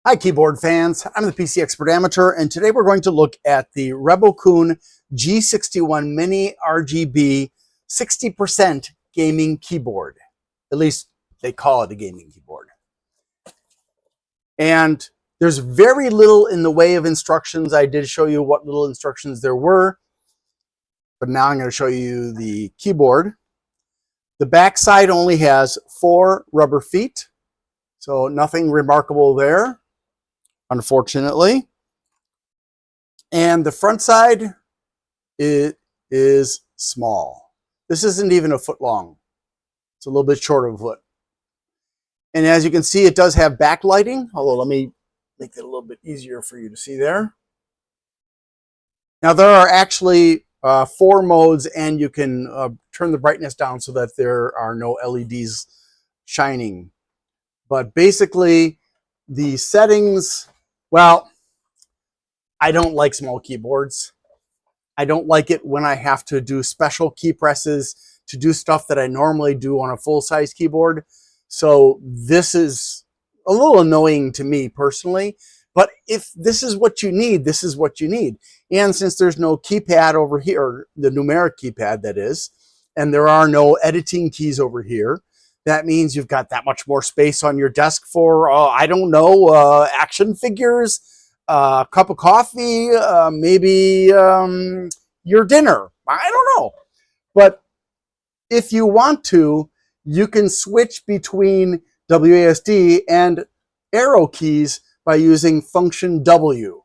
Hi keyboard fans, I'm the PC Expert Amateur, and today we're going to look at the Rebocoon G61 Mini RGB 60% gaming keyboard. At least they call it a gaming keyboard. And there's very little in the way of instructions. I did show you what little instructions there were, but now I'm going to show you the keyboard. The back side only has 4 rubber feet, so nothing remarkable there, unfortunately. And the front side, it is small. This isn't even a foot long. It's a little bit short of a foot. And as you can see, it does have backlighting, although let me make it a little bit easier for you to see there. Now there are actually 4 modes, and you can turn the brightness down so that there are no LEDs shining. But basically, the settings, well, I don't like small keyboards. I don't like it when I have to do special key presses to do stuff that I normally do on a full-size keyboard. So this is a little annoying to me personally, but if this is what you need, this is what you need. And since there's no keypad over here, the numeric keypad that is, and there are no editing keys over here, that means you've got that much more space on your desk for, I don't know, action figures, a cup of coffee, maybe your dinner. I don't know. But if you want to, you can switch between WASD and arrow keys by using function W.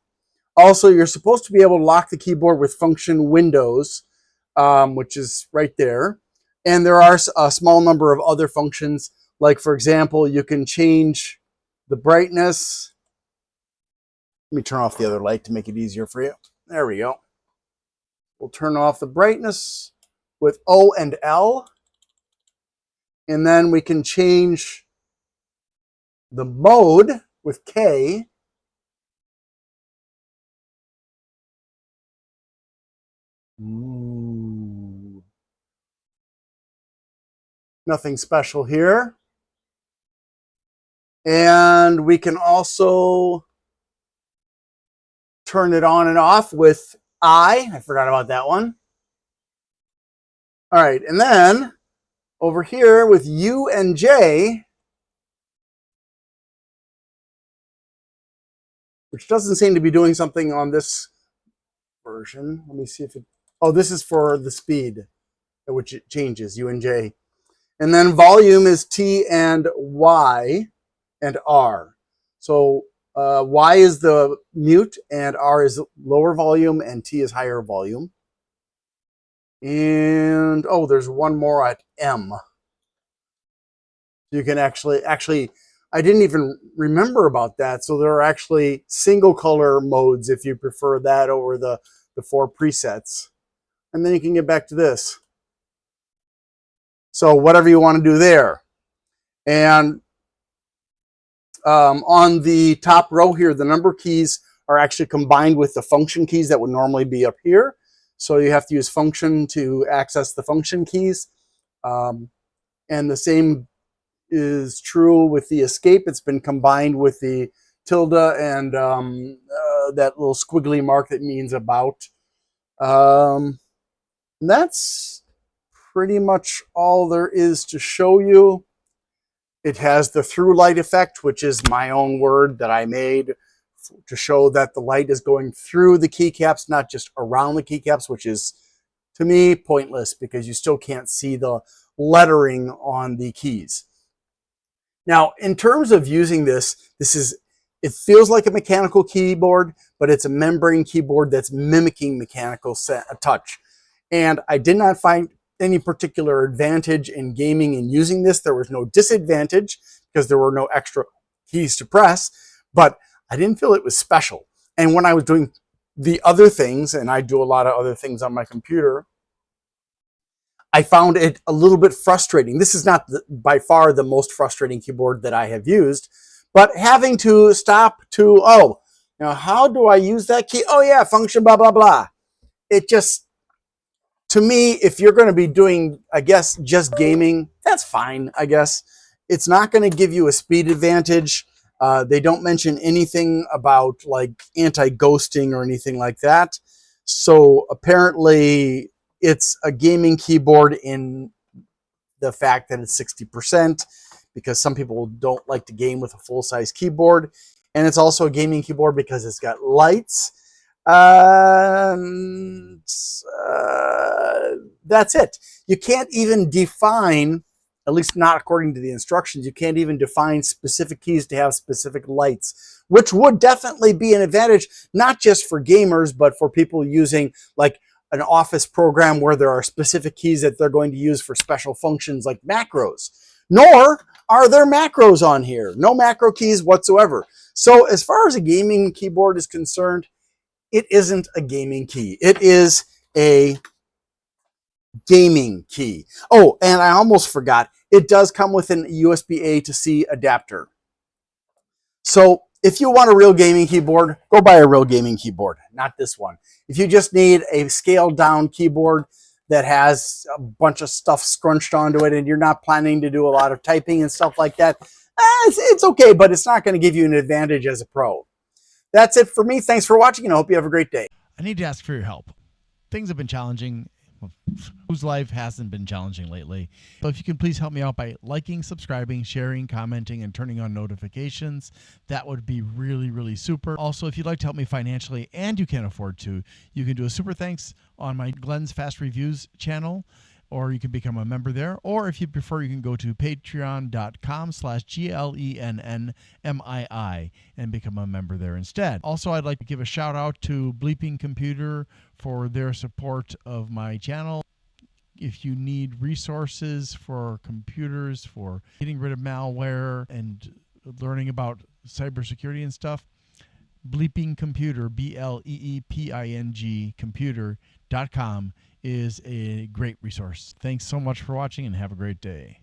Also, you're supposed to be able to lock the keyboard with function Windows, which is right there. And there are a small number of other functions, like, for example, you can change the brightness. Let me turn off the other light to make it easier for you. There we go. We'll turn off the brightness with O and L. And then we can change the mode with K. Ooh. Nothing special here. And we can also turn it on and off with I forgot about that one. All right, and then over here with U and J, which doesn't seem to be doing something on this version. Let me see if it, oh, this is for the speed at which it changes, U and J. And then volume is T and Y and R. So Y is the mute, and R is lower volume, and T is higher volume. And, oh, there's one more at M. You can actually, I didn't even remember about that. So there are actually single color modes if you prefer that over the 4 presets. And then you can get back to this. So whatever you want to do there. And on the top row here, the number keys are actually combined with the function keys that would normally be up here. So you have to use function to access the function keys. And the same is true with the escape. It's been combined with the tilde and that little squiggly mark that means about. That's pretty much all there is to show you. It has the through light effect, which is my own word that I made to show that the light is going through the keycaps, not just around the keycaps, which is, to me, pointless because you still can't see the lettering on the keys. Now, in terms of using this, it feels like a mechanical keyboard, but it's a membrane keyboard that's mimicking mechanical touch. And I did not find any particular advantage in gaming and using this. There was no disadvantage because there were no extra keys to press, but I didn't feel it was special. And when I was doing the other things, and I do a lot of other things on my computer, I found it a little bit frustrating. This is not by far the most frustrating keyboard that I have used, but having to stop to, oh, now how do I use that key? Oh yeah, function blah, blah, blah. It just, to me, if you're going to be doing, I guess, just gaming, that's fine, I guess. It's not going to give you a speed advantage. They don't mention anything about like anti-ghosting or anything like that. So apparently it's a gaming keyboard in the fact that it's 60%, because some people don't like to game with a full-size keyboard. And it's also a gaming keyboard because it's got lights. That's it. You can't even define, at least not according to the instructions, you can't even define specific keys to have specific lights, which would definitely be an advantage, not just for gamers, but for people using like an office program where there are specific keys that they're going to use for special functions like macros. Nor are there macros on here. No macro keys whatsoever. So as far as a gaming keyboard is concerned, it isn't a gaming key. It is a gaming key. Oh, and I almost forgot, it does come with an USB-A to C adapter. So if you want a real gaming keyboard, go buy a real gaming keyboard, not this one. If you just need a scaled down keyboard that has a bunch of stuff scrunched onto it and you're not planning to do a lot of typing and stuff like that, it's okay, but it's not going to give you an advantage as a pro. That's it for me. Thanks for watching, and I hope you have a great day. I need to ask for your help. Things have been challenging. Whose life hasn't been challenging lately? So if you can please help me out by liking, subscribing, sharing, commenting, and turning on notifications, that would be really, really super. Also, if you'd like to help me financially and you can't afford to, you can do a super thanks on my Glenn's Fast Reviews channel, or you can become a member there. Or if you prefer, you can go to patreon.com/GLENNMII and become a member there instead. Also, I'd like to give a shout out to Bleeping Computer for their support of my channel. If you need resources for computers, for getting rid of malware and learning about cybersecurity and stuff, Bleeping Computer, BLEEPING computer.com is a great resource. Thanks so much for watching and have a great day.